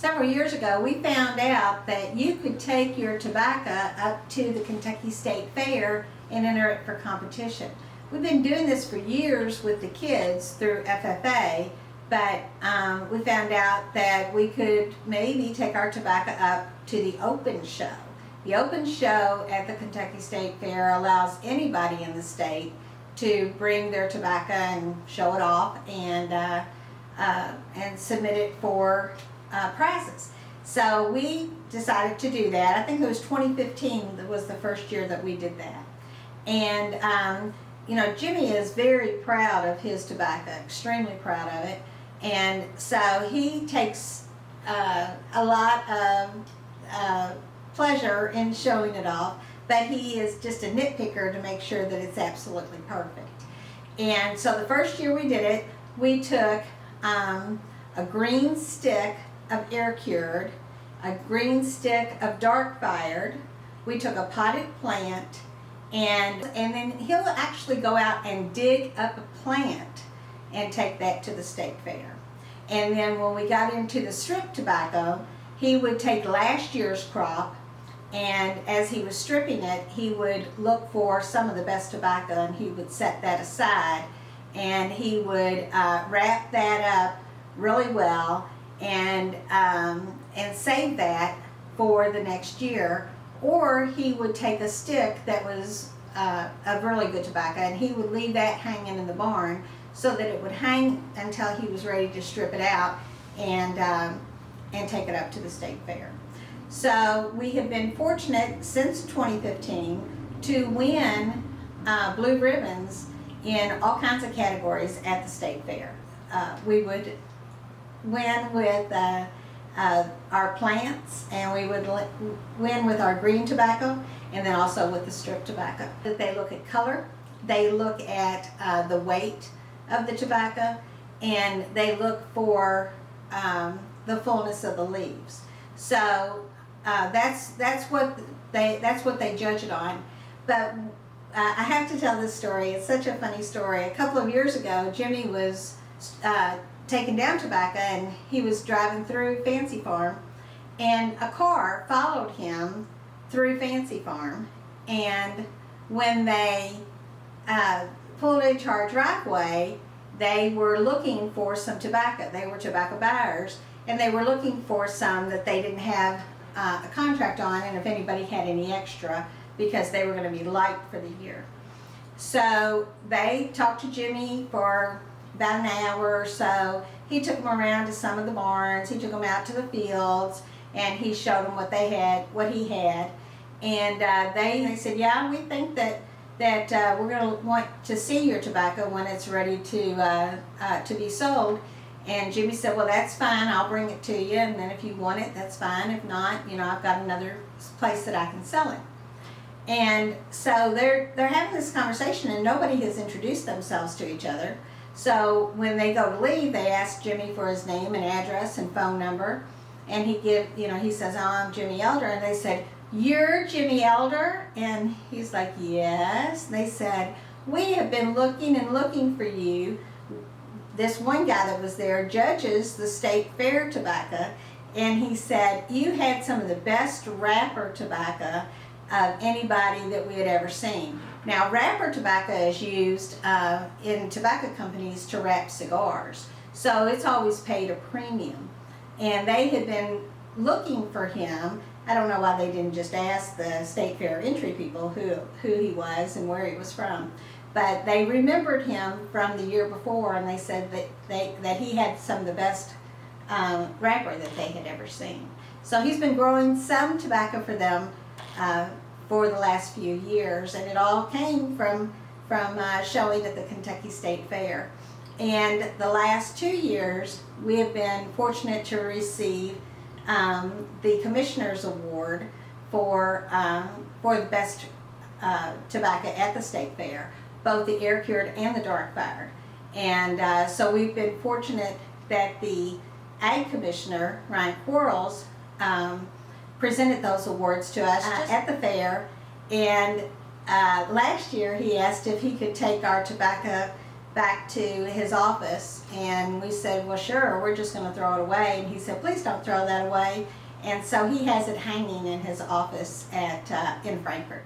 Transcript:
several years ago, we found out that you could take your tobacco up to the Kentucky State Fair and enter it for competition. We've been doing this for years with the kids through FFA, but we found out that we could maybe take our tobacco up to the open show. The open show at the Kentucky State Fair allows anybody in the state to bring their tobacco and show it off and submit it for prizes. So we decided to do that. I think it was 2015 that was the first year that we did that. And you know, Jimmy is very proud of his tobacco, extremely proud of it. And so he takes a lot of pleasure in showing it off, but he is just a nitpicker to make sure that it's absolutely perfect. And so the first year we did it, we took a green stick of air cured, a green stick of dark fired, we took a potted plant, and then he'll actually go out and dig up a plant and take that to the state fair. And then when we got into the strip tobacco, he would take last year's crop, and as he was stripping it, he would look for some of the best tobacco and he would set that aside, and he would wrap that up really well and save that for the next year. Or he would take a stick that was of really good tobacco and he would leave that hanging in the barn so that it would hang until he was ready to strip it out and take it up to the state fair. So we have been fortunate since 2015 to win blue ribbons in all kinds of categories at the state fair. We would win with our plants, and we would win with our green tobacco, and then also with the strip tobacco. They look at color, they look at the weight of the tobacco, and they look for the fullness of the leaves. So that's what they judge it on. But I have to tell this story. It's such a funny story. A couple of years ago, Jimmy was taking down tobacco and he was driving through Fancy Farm, and a car followed him through Fancy Farm, and when they pulled into our driveway, they were looking for some tobacco. They were tobacco buyers, and they were looking for some that they didn't have a contract on, and if anybody had any extra, because they were going to be light for the year. So they talked to Jimmy for about an hour or so. He took them around to some of the barns, he took them out to the fields, and he showed them what he had. And they said, yeah, we think that we're going to want to see your tobacco when it's ready to be sold. And Jimmy said, well, that's fine, I'll bring it to you, and then if you want it, that's fine. If not, you know, I've got another place that I can sell it. And so they're having this conversation, and nobody has introduced themselves to each other. So when they go to leave, they ask Jimmy for his name and address and phone number, and he says, oh, I'm Jimmy Elder. And they said, you're Jimmy Elder? And he's like, yes. And they said, we have been looking and looking for you. This one guy that was there judges the state fair tobacco, and he said, you had some of the best wrapper tobacco of anybody that we had ever seen. Now, wrapper tobacco is used in tobacco companies to wrap cigars, so it's always paid a premium. And they had been looking for him. I don't know why they didn't just ask the state fair entry people who he was and where he was from, but they remembered him from the year before, and they said that he had some of the best wrapper that they had ever seen. So he's been growing some tobacco for them for the last few years, and it all came from showing at the Kentucky State Fair. And the last 2 years, we have been fortunate to receive the Commissioner's Award for the best tobacco at the State Fair, both the air cured and the dark fired. And so we've been fortunate that the Ag Commissioner, Ryan Quarles, presented those awards to us at the fair. And last year he asked if he could take our tobacco back to his office, and we said, well, sure, we're just going to throw it away. And he said, please don't throw that away. And so he has it hanging in his office in Frankfurt.